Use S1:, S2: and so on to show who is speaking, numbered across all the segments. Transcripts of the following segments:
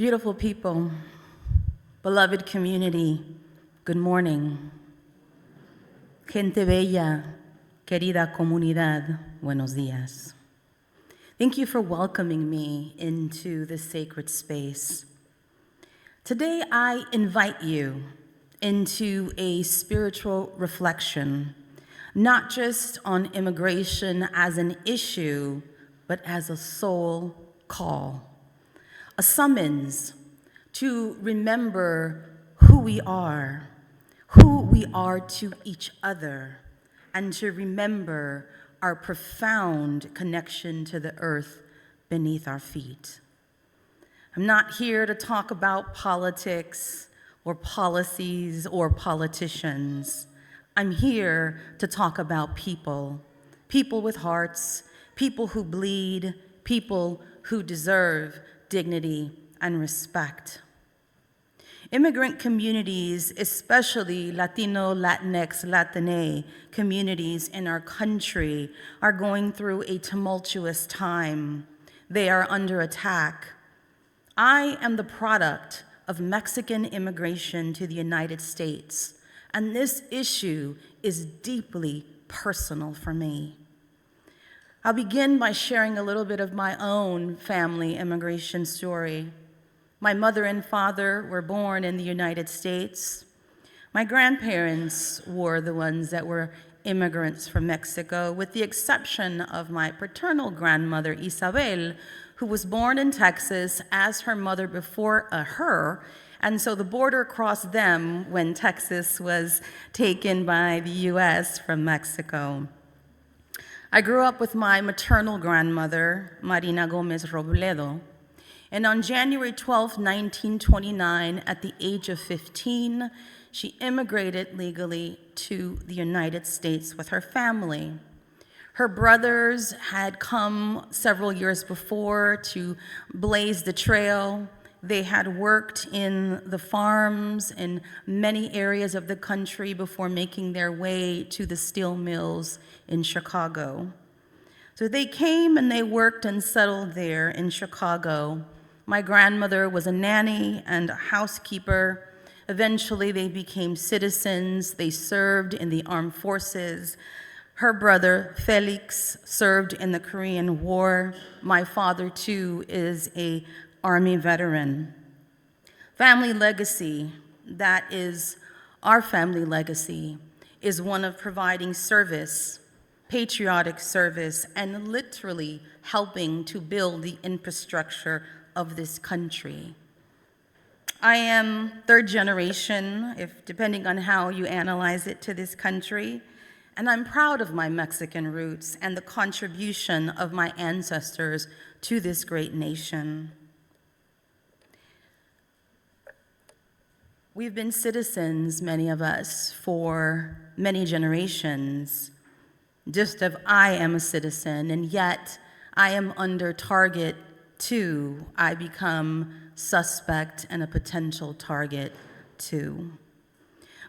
S1: Beautiful people, beloved community, good morning. Gente bella, querida comunidad, buenos días. Thank you for welcoming me into this sacred space. Today, I invite you into a spiritual reflection, not just on immigration as an issue, but as a soul call. A summons to remember who we are to each other, and to remember our profound connection to the earth beneath our feet. I'm not here to talk about politics or policies or politicians. I'm here to talk about people with hearts, people who bleed, people who deserve dignity and respect. Immigrant communities, especially Latino, Latinx, Latine communities in our country, are going through a tumultuous time. They are under attack. I am the product of Mexican immigration to the United States, and this issue is deeply personal for me. I'll begin by sharing a little bit of my own family immigration story. My mother and father were born in the United States. My grandparents were the ones that were immigrants from Mexico, with the exception of my paternal grandmother, Isabel, who was born in Texas as her mother before her, and so the border crossed them when Texas was taken by the US from Mexico. I grew up with my maternal grandmother, Marina Gomez Robledo, and on January 12, 1929, at the age of 15, she immigrated legally to the United States with her family. Her brothers had come several years before to blaze the trail. They had worked in the farms in many areas of the country before making their way to the steel mills in Chicago. So they came and they worked and settled there in Chicago. My grandmother was a nanny and a housekeeper. Eventually, they became citizens. They served in the armed forces. Her brother, Felix, served in the Korean War. My father, too, is an Army veteran. Family legacy, that is our family legacy, is one of providing service, patriotic service, and literally helping to build the infrastructure of this country. I am third generation, depending on how you analyze it, to this country, and I'm proud of my Mexican roots and the contribution of my ancestors to this great nation. We've been citizens, many of us, for many generations, just as I am a citizen, and yet I am under target too. I become suspect and a potential target too.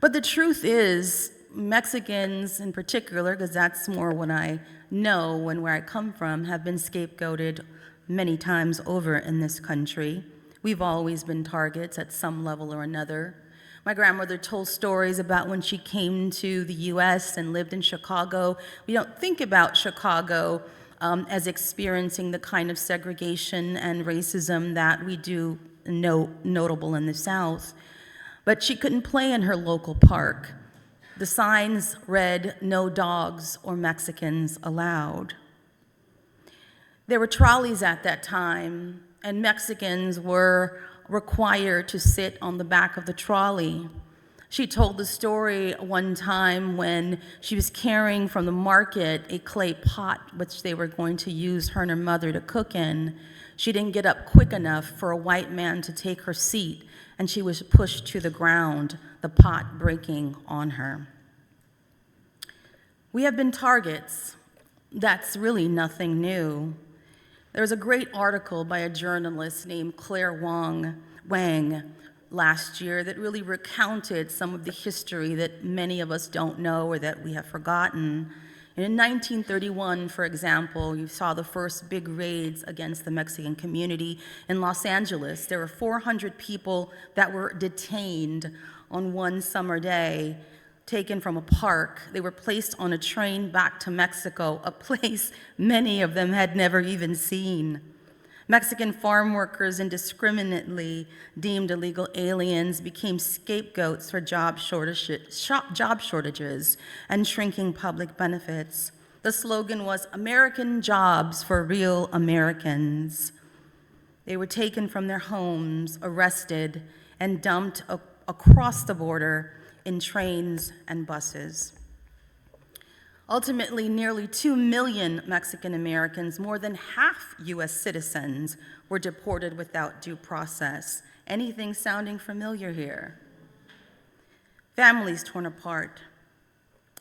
S1: But the truth is, Mexicans in particular, because that's more what I know and where I come from, have been scapegoated many times over in this country. We've always been targets at some level or another. My grandmother told stories about when she came to the US and lived in Chicago. We don't think about Chicago as experiencing the kind of segregation and racism that we do know notable in the South. But she couldn't play in her local park. The signs read, "No dogs or Mexicans allowed." There were trolleys at that time, and Mexicans were required to sit on the back of the trolley. She told the story one time when she was carrying from the market a clay pot, which they were going to use, her and her mother, to cook in. She didn't get up quick enough for a white man to take her seat, and she was pushed to the ground, the pot breaking on her. We have been targets. That's really nothing new. There was a great article by a journalist named Claire Wang last year that really recounted some of the history that many of us don't know or that we have forgotten. And in 1931, for example, you saw the first big raids against the Mexican community in Los Angeles. There were 400 people that were detained on one summer day, taken from a park. They were placed on a train back to Mexico, a place many of them had never even seen. Mexican farm workers, indiscriminately deemed illegal aliens, became scapegoats for job shortages and shrinking public benefits. The slogan was, "American jobs for real Americans." They were taken from their homes, arrested, and dumped across the border in trains and buses. Ultimately, nearly 2 million Mexican Americans, more than half US citizens, were deported without due process. Anything sounding familiar here? Families torn apart.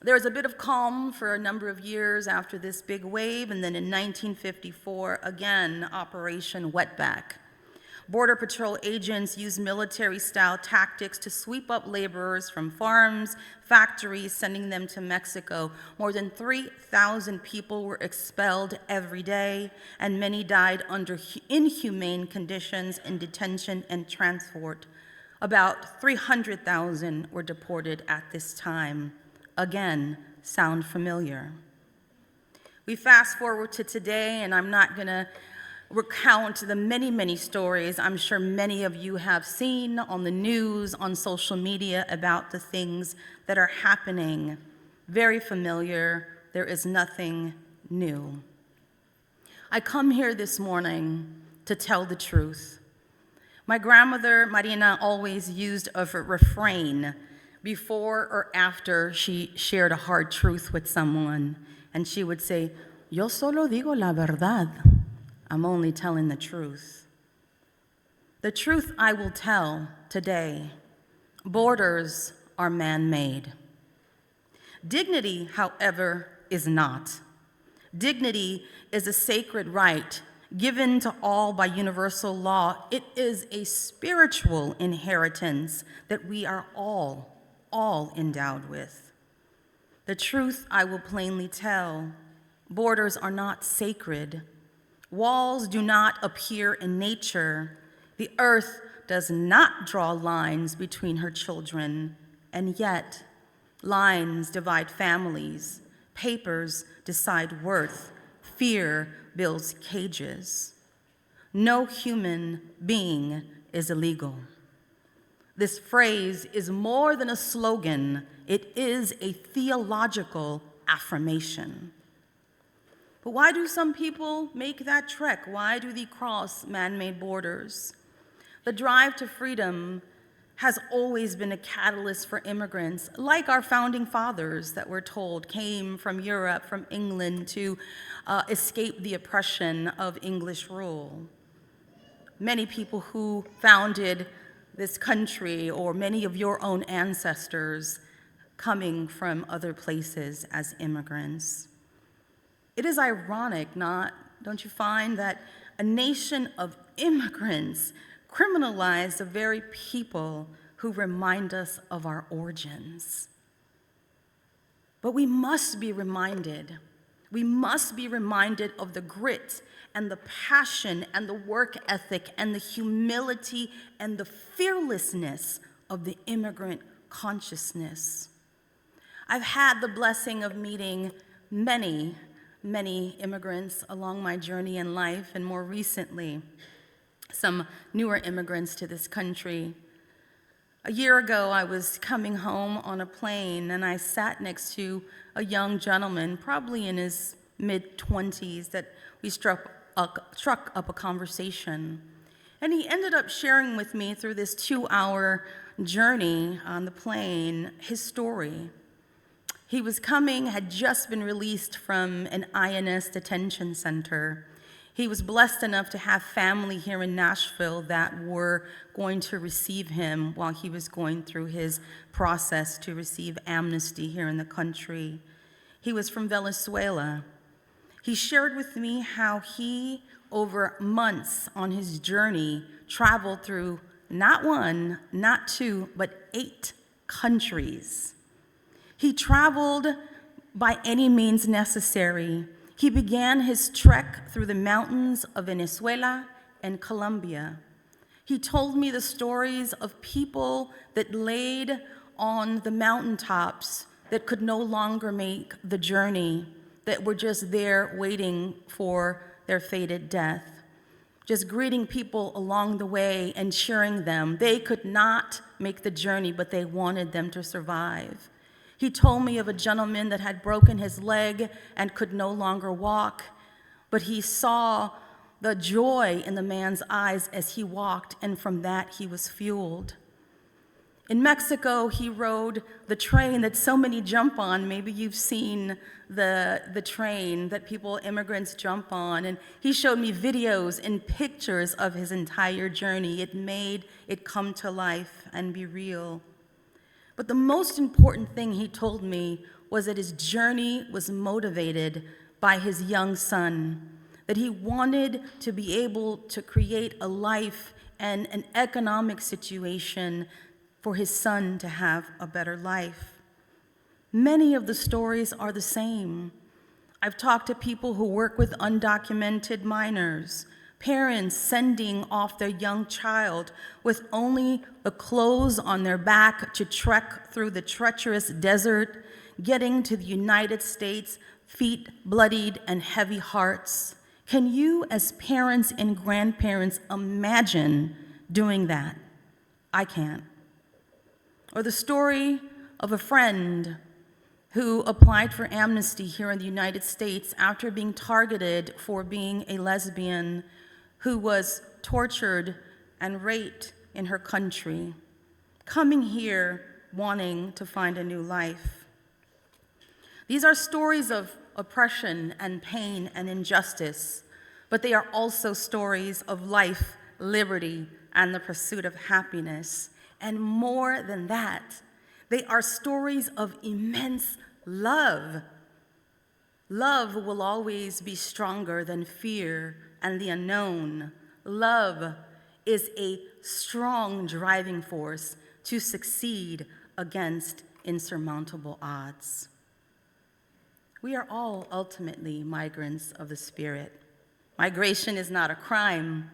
S1: There was a bit of calm for a number of years after this big wave, and then in 1954, again, Operation Wetback. Border Patrol agents used military-style tactics to sweep up laborers from farms, factories, sending them to Mexico. More than 3,000 people were expelled every day, and many died under inhumane conditions in detention and transport. About 300,000 were deported at this time. Again, sound familiar? We fast forward to today, and I'm not going to recount the many, many stories I'm sure many of you have seen on the news, on social media about the things that are happening. Very familiar. There is nothing new. I come here this morning to tell the truth. My grandmother, Marina, always used a refrain before or after she shared a hard truth with someone, and she would say, "Yo solo digo la verdad." I'm only telling the truth. The truth I will tell today: borders are man-made. Dignity, however, is not. Dignity is a sacred right given to all by universal law. It is a spiritual inheritance that we are all endowed with. The truth I will plainly tell: borders are not sacred. Walls do not appear in nature. The earth does not draw lines between her children, and yet lines divide families, papers decide worth, fear builds cages. No human being is illegal. This phrase is more than a slogan, it is a theological affirmation. But why do some people make that trek? Why do they cross man-made borders? The drive to freedom has always been a catalyst for immigrants, like our founding fathers that we're told came from Europe, from England, to escape the oppression of English rule. Many people who founded this country, or many of your own ancestors, coming from other places as immigrants. It is ironic, don't you find, that a nation of immigrants criminalize the very people who remind us of our origins. But we must be reminded of the grit and the passion and the work ethic and the humility and the fearlessness of the immigrant consciousness. I've had the blessing of meeting many immigrants along my journey in life, and more recently, some newer immigrants to this country. A year ago, I was coming home on a plane, and I sat next to a young gentleman, probably in his mid-20s, that we struck up a conversation. And he ended up sharing with me through this 2-hour journey on the plane his story. He had just been released from an INS detention center. He was blessed enough to have family here in Nashville that were going to receive him while he was going through his process to receive amnesty here in the country. He was from Venezuela. He shared with me how he, over months on his journey, traveled through not 1, not 2, but 8 countries. He traveled by any means necessary, he began his trek through the mountains of Venezuela and Colombia. He told me the stories of people that laid on the mountaintops that could no longer make the journey, that were just there waiting for their fated death, just greeting people along the way and cheering them. They could not make the journey, but they wanted them to survive. He told me of a gentleman that had broken his leg and could no longer walk, but he saw the joy in the man's eyes as he walked, and from that he was fueled. In Mexico, he rode the train that so many jump on. Maybe you've seen the train that immigrants jump on. And he showed me videos and pictures of his entire journey. It made it come to life and be real. But the most important thing he told me was that his journey was motivated by his young son, that he wanted to be able to create a life and an economic situation for his son to have a better life. Many of the stories are the same. I've talked to people who work with undocumented minors, parents sending off their young child with only the clothes on their back to trek through the treacherous desert, getting to the United States, feet bloodied and heavy hearts. Can you, as parents and grandparents, imagine doing that? I can't. Or the story of a friend who applied for amnesty here in the United States after being targeted for being a lesbian, who was tortured and raped in her country, coming here wanting to find a new life. These are stories of oppression and pain and injustice, but they are also stories of life, liberty, and the pursuit of happiness. And more than that, they are stories of immense love. Love will always be stronger than fear and the unknown. Love is a strong driving force to succeed against insurmountable odds. We are all ultimately migrants of the spirit. Migration is not a crime.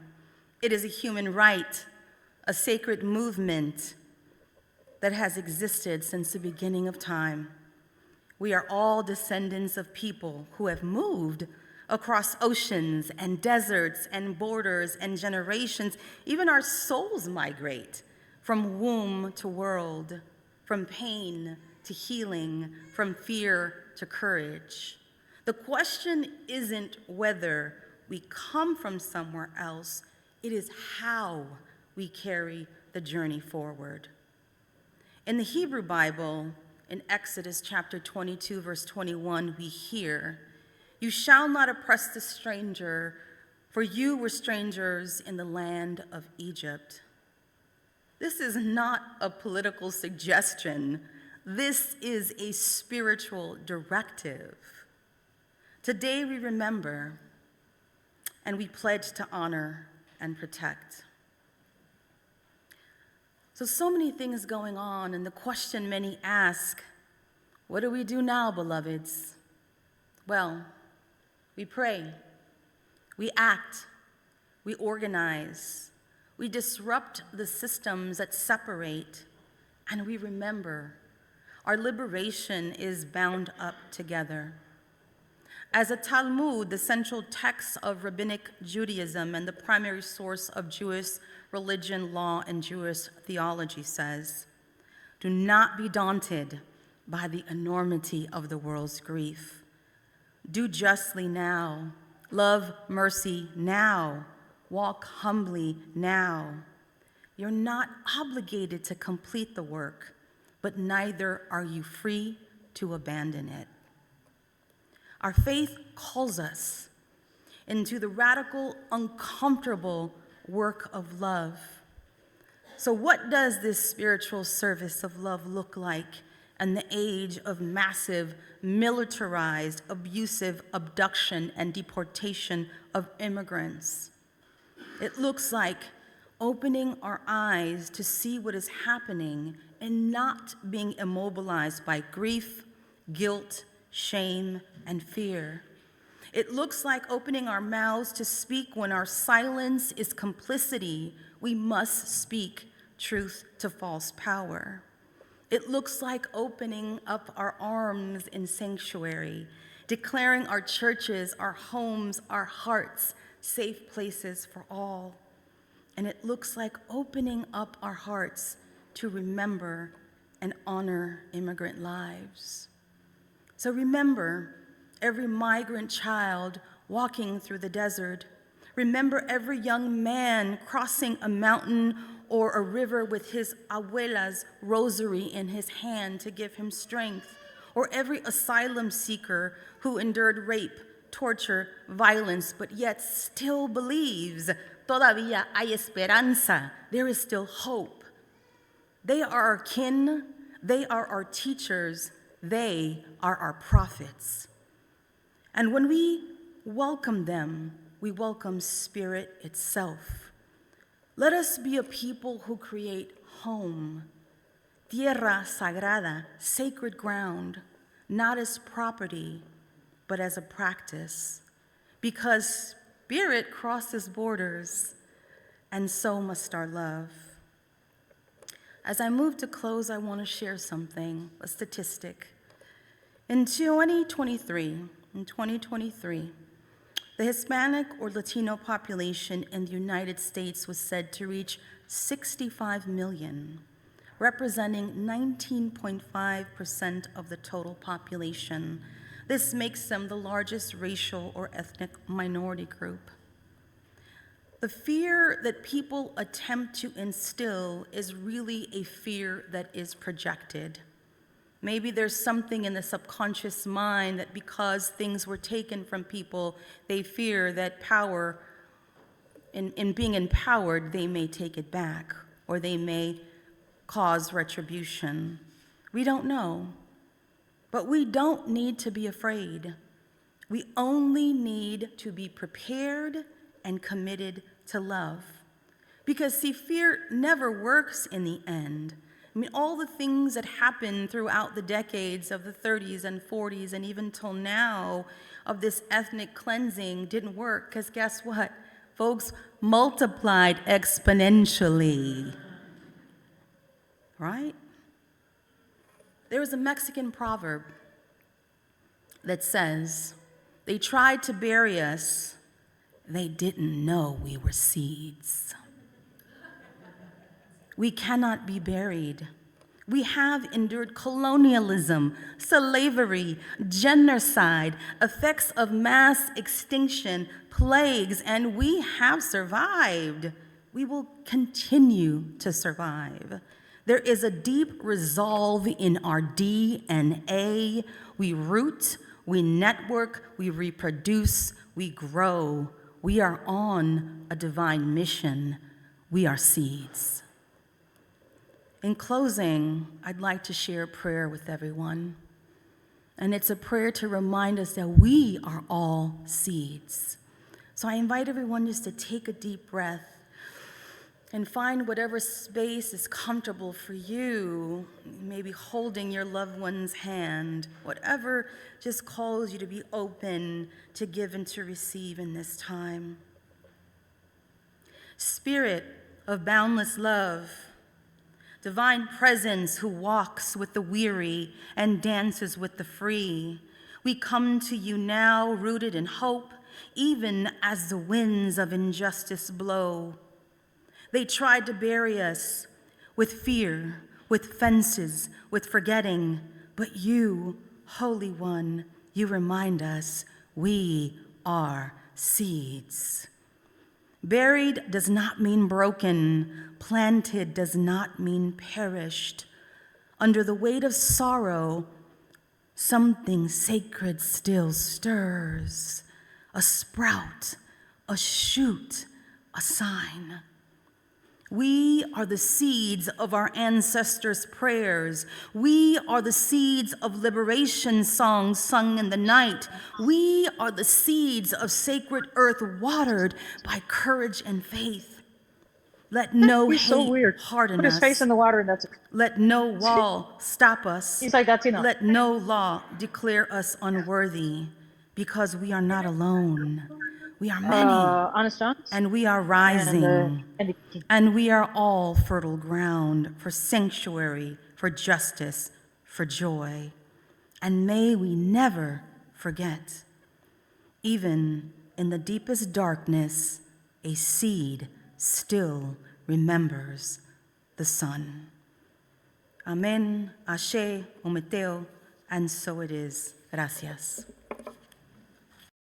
S1: It is a human right, a sacred movement that has existed since the beginning of time. We are all descendants of people who have moved across oceans and deserts and borders and generations. Even our souls migrate from womb to world, from pain to healing, from fear to courage. The question isn't whether we come from somewhere else, it is how we carry the journey forward. In the Hebrew Bible, in Exodus chapter 22, verse 21, we hear, "You shall not oppress the stranger, for you were strangers in the land of Egypt." This is not a political suggestion. This is a spiritual directive. Today we remember and we pledge to honor and protect. So many things going on, and the question many ask, what do we do now, beloveds? Well, we pray, we act, we organize, we disrupt the systems that separate, and we remember our liberation is bound up together. As a Talmud, the central text of rabbinic Judaism and the primary source of Jewish religion, law, and Jewish theology says, "Do not be daunted by the enormity of the world's grief. Do justly now, love mercy now, walk humbly now. You're not obligated to complete the work, but neither are you free to abandon it." Our faith calls us into the radical, uncomfortable work of love. So what does this spiritual service of love look like in the age of massive, militarized, abusive abduction and deportation of immigrants? It looks like opening our eyes to see what is happening and not being immobilized by grief, guilt, shame, and fear. It looks like opening our mouths to speak when our silence is complicity. We must speak truth to false power. It looks like opening up our arms in sanctuary, declaring our churches, our homes, our hearts, safe places for all. And it looks like opening up our hearts to remember and honor immigrant lives. So remember every migrant child walking through the desert. Remember every young man crossing a mountain or a river with his abuela's rosary in his hand to give him strength, or every asylum seeker who endured rape, torture, violence, but yet still believes, todavía hay esperanza, there is still hope. They are our kin, they are our teachers, they are our prophets. And when we welcome them, we welcome Spirit itself. Let us be a people who create home, tierra sagrada, sacred ground, not as property, but as a practice, because Spirit crosses borders, and so must our love. As I move to close, I want to share something, a statistic. In 2023, the Hispanic or Latino population in the United States was said to reach 65 million, representing 19.5% of the total population. This makes them the largest racial or ethnic minority group. The fear that people attempt to instill is really a fear that is projected. Maybe there's something in the subconscious mind that because things were taken from people, they fear that power, in being empowered, they may take it back, or they may cause retribution. We don't know, but we don't need to be afraid. We only need to be prepared and committed to love. Because see, fear never works in the end. I mean, all the things that happened throughout the decades of the 30s and 40s and even till now of this ethnic cleansing didn't work, because guess what? Folks multiplied exponentially, right? There was a Mexican proverb that says, they tried to bury us, they didn't know we were seeds. We cannot be buried. We have endured colonialism, slavery, genocide, effects of mass extinction, plagues, and we have survived. We will continue to survive. There is a deep resolve in our DNA. We root, we network, we reproduce, we grow. We are on a divine mission. We are seeds. In closing, I'd like to share a prayer with everyone. And it's a prayer to remind us that we are all seeds. So I invite everyone just to take a deep breath and find whatever space is comfortable for you, maybe holding your loved one's hand, whatever just calls you to be open to give and to receive in this time. Spirit of boundless love, divine presence who walks with the weary and dances with the free, we come to you now rooted in hope, even as the winds of injustice blow. They tried to bury us with fear, with fences, with forgetting, but you, Holy One, you remind us we are seeds. Buried does not mean broken. Planted does not mean perished. Under the weight of sorrow, something sacred still stirs. A sprout, a shoot, a sign. We are the seeds of our ancestors' prayers. We are the seeds of liberation songs sung in the night. We are the seeds of sacred earth watered by courage and faith. Let no
S2: He's so
S1: hate
S2: weird.
S1: harden
S2: Put his face
S1: us.
S2: in the water and that's it.
S1: Let no wall stop us.
S2: He's like, that's enough.
S1: Let no law declare us unworthy, because we are not alone. We are many,
S2: Honest John.
S1: and we are rising.
S2: And
S1: And we are all fertile ground for sanctuary, for justice, for joy. And may we never forget, even in the deepest darkness, a seed still remembers the sun. Amen, Ashe, Ometeo, and so it is. Gracias.